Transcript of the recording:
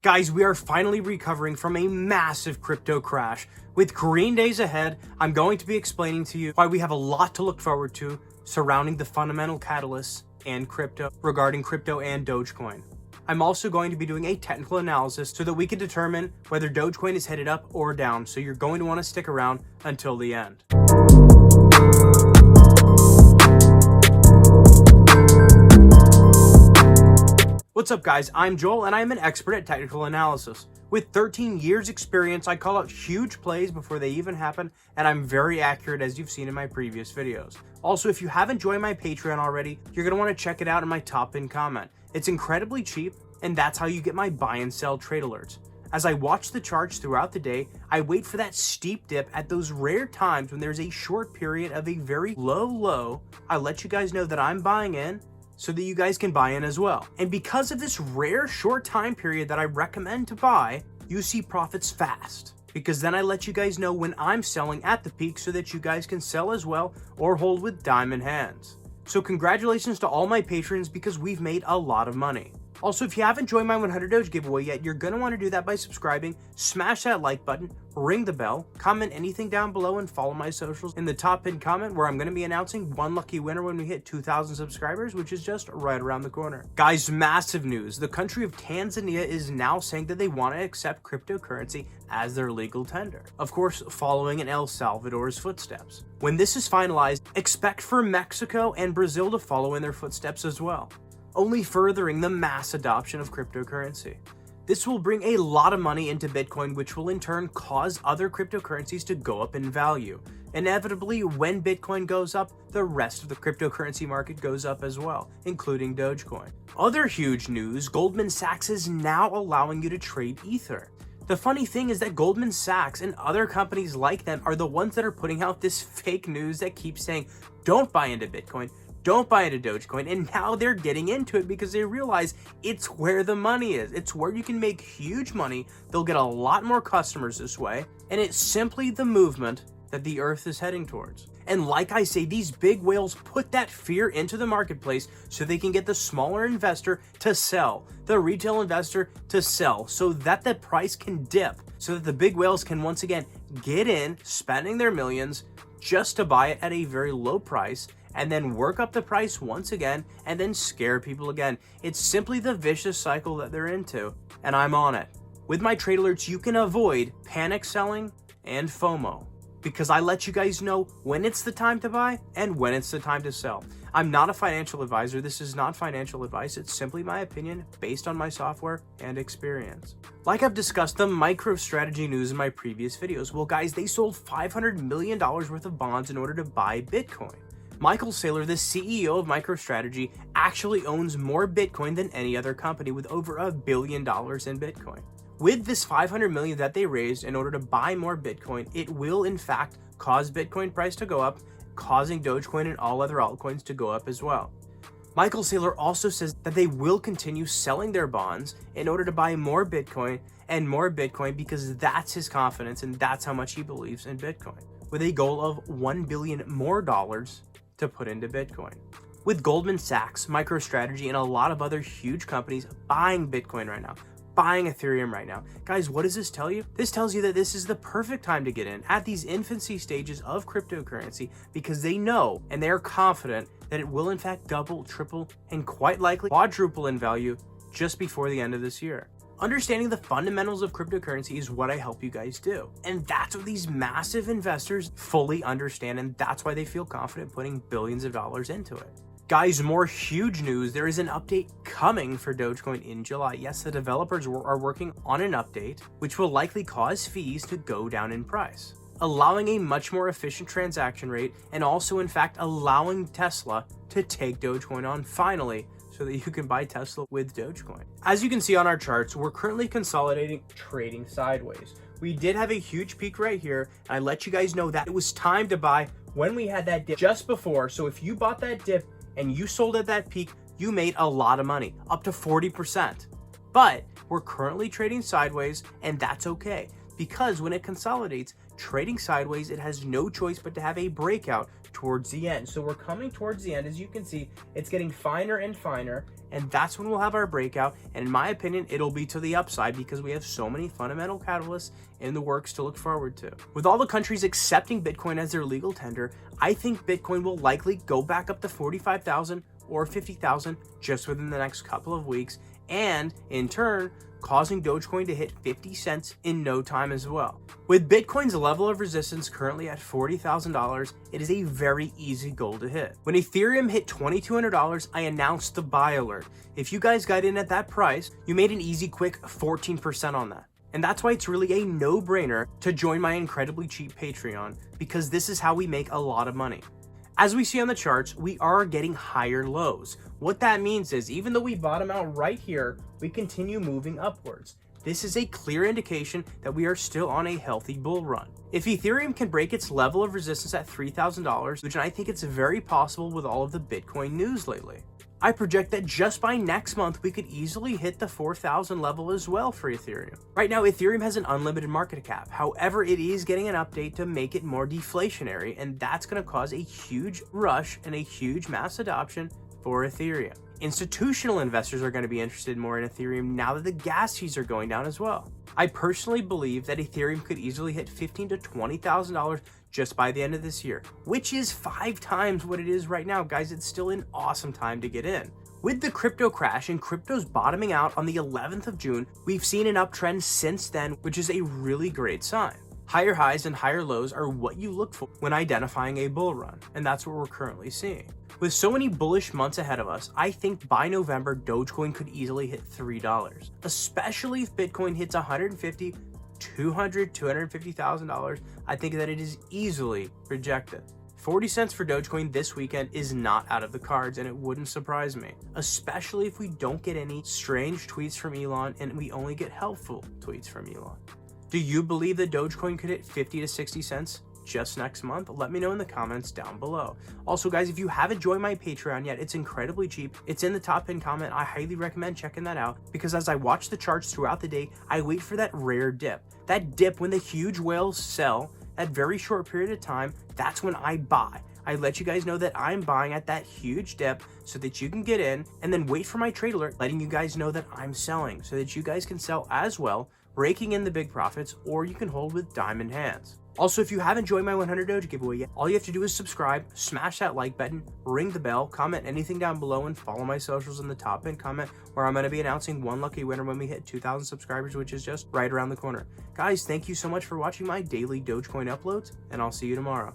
Guys, we are finally recovering from a massive crypto crash. With green days ahead, I'm going to be explaining to you why we have a lot to look forward to surrounding the fundamental catalysts and crypto regarding crypto and Dogecoin. I'm also going to be doing a technical analysis so that we can determine whether Dogecoin is headed up or down, so you're going to want to stick around until the end. What's up guys, I'm Joel and I'm an expert at technical analysis. With 13 years experience, I call out huge plays before they even happen, and I'm very accurate as you've seen in my previous videos. Also, if you haven't joined my Patreon already, you're going to want to check it out in my top pinned comment. It's incredibly cheap, and that's how you get my buy and sell trade alerts. As I watch the charts throughout the day, I wait for that steep dip at those rare times when there's a short period of a very low. I let you guys know that I'm buying in, so that you guys can buy in as well. And because of this rare short time period that I recommend to buy, you see profits fast. Because then I let you guys know when I'm selling at the peak so that you guys can sell as well or hold with diamond hands. So congratulations to all my patrons because we've made a lot of money. Also, if you haven't joined my 100 Doge giveaway yet, you're going to want to do that by subscribing, smash that like button, ring the bell, comment anything down below, and follow my socials in the top pinned comment where I'm going to be announcing one lucky winner when we hit 2,000 subscribers, which is just right around the corner. Guys, massive news. The country of Tanzania is now saying that they want to accept cryptocurrency as their legal tender. Of course, following in El Salvador's footsteps. When this is finalized, expect for Mexico and Brazil to follow in their footsteps as well, only furthering the mass adoption of cryptocurrency. This will bring a lot of money into Bitcoin, which will in turn cause other cryptocurrencies to go up in value. Inevitably, when Bitcoin goes up, the rest of the cryptocurrency market goes up as well, including Dogecoin. Other huge news, Goldman Sachs is now allowing you to trade Ether. The funny thing is that Goldman Sachs and other companies like them are the ones that are putting out this fake news that keeps saying, don't buy into Bitcoin, don't buy into Dogecoin, and now they're getting into it because they realize it's where the money is. It's where you can make huge money. They'll get a lot more customers this way, and it's simply the movement that the earth is heading towards. And like I say, these big whales put that fear into the marketplace so they can get the smaller investor to sell, the retail investor to sell, so that the price can dip, so that the big whales can once again get in, spending their millions just to buy it at a very low price, and then work up the price once again, and then scare people again. It's simply the vicious cycle that they're into, and I'm on it. With my trade alerts, you can avoid panic selling and FOMO, because I let you guys know when it's the time to buy and when it's the time to sell. I'm not a financial advisor. This is not financial advice. It's simply my opinion based on my software and experience. Like I've discussed the MicroStrategy news in my previous videos. Well, guys, they sold $500 million worth of bonds in order to buy Bitcoin. Michael Saylor, the CEO of MicroStrategy, actually owns more Bitcoin than any other company, with over $1 billion in Bitcoin. With this $500 million that they raised in order to buy more Bitcoin, it will in fact cause Bitcoin price to go up, causing Dogecoin and all other altcoins to go up as well. Michael Saylor also says that they will continue selling their bonds in order to buy more Bitcoin and more Bitcoin, because that's his confidence and that's how much he believes in Bitcoin, with a goal of $1 billion more to put into Bitcoin. With Goldman Sachs, MicroStrategy, and a lot of other huge companies buying Bitcoin right now, buying Ethereum right now. Guys, what does this tell you? This tells you that this is the perfect time to get in at these infancy stages of cryptocurrency, because they know and they are confident that it will in fact double, triple, and quite likely quadruple in value just before the end of this year. Understanding the fundamentals of cryptocurrency is what I help you guys do. And that's what these massive investors fully understand, and that's why they feel confident putting billions of dollars into it. Guys, more huge news. There is an update coming for Dogecoin in July. Yes, the developers are working on an update, which will likely cause fees to go down in price, allowing a much more efficient transaction rate, and also in fact allowing Tesla to take Dogecoin on finally, so that you can buy Tesla with Dogecoin. As you can see on our charts, we're currently consolidating, trading sideways. We did have a huge peak right here, and I let you guys know that it was time to buy when we had that dip just before. So if you bought that dip and you sold at that peak, you made a lot of money, up to 40%. But we're currently trading sideways, and that's okay. because when it consolidates, trading sideways, it has no choice but to have a breakout towards the end. So we're coming towards the end. As you can see, it's getting finer and finer, and that's when we'll have our breakout. And in my opinion, it'll be to the upside because we have so many fundamental catalysts in the works to look forward to. With all the countries accepting Bitcoin as their legal tender, I think Bitcoin will likely go back up to 45,000 or 50,000 just within the next couple of weeks, and in turn, causing Dogecoin to hit 50 cents in no time as well. With Bitcoin's level of resistance currently at $40,000, it is a very easy goal to hit. When Ethereum hit $2,200, I announced the buy alert. If you guys got in at that price, you made an easy quick 14% on that. And that's why it's really a no-brainer to join my incredibly cheap Patreon, because this is how we make a lot of money. As we see on the charts, we are getting higher lows. What that means is even though we bottom out right here, we continue moving upwards. This is a clear indication that we are still on a healthy bull run. If Ethereum can break its level of resistance at $3,000, which I think it's very possible with all of the Bitcoin news lately, I project that just by next month, we could easily hit the 4,000 level as well for Ethereum. Right now, Ethereum has an unlimited market cap. However, it is getting an update to make it more deflationary, and that's going to cause a huge rush and a huge mass adoption for Ethereum. Institutional investors are going to be interested more in Ethereum now that the gas fees are going down as well. I personally believe that Ethereum could easily hit $15,000 to $20,000 just by the end of this year, which is 5 times what it is right now. Guys, it's still an awesome time to get in. With the crypto crash and cryptos bottoming out on the 11th of June, we've seen an uptrend since then, which is a really great sign. Higher highs and higher lows are what you look for when identifying a bull run, and that's what we're currently seeing. With so many bullish months ahead of us, I think by November, Dogecoin could easily hit $3, especially if Bitcoin hits $150,000, $200,000, $250,000. I think that it is easily projected. 40 cents for Dogecoin this weekend is not out of the cards, and it wouldn't surprise me, especially if we don't get any strange tweets from Elon and we only get helpful tweets from Elon. Do you believe that Dogecoin could hit 50 to 60 cents just next month? Let me know in the comments down below. Also, guys, if you haven't joined my Patreon yet, it's incredibly cheap. It's in the top pinned comment. I highly recommend checking that out because as I watch the charts throughout the day, I wait for that rare dip. That dip when the huge whales sell, that very short period of time, that's when I buy. I let you guys know that I'm buying at that huge dip so that you can get in, and then wait for my trade alert letting you guys know that I'm selling so that you guys can sell as well, raking in the big profits, or you can hold with diamond hands. Also, if you haven't joined my 100 Doge giveaway yet, all you have to do is subscribe, smash that like button, ring the bell, comment anything down below, and follow my socials in the top pinned comment where I'm going to be announcing one lucky winner when we hit 2,000 subscribers, which is just right around the corner. Guys, thank you so much for watching my daily Dogecoin uploads, and I'll see you tomorrow.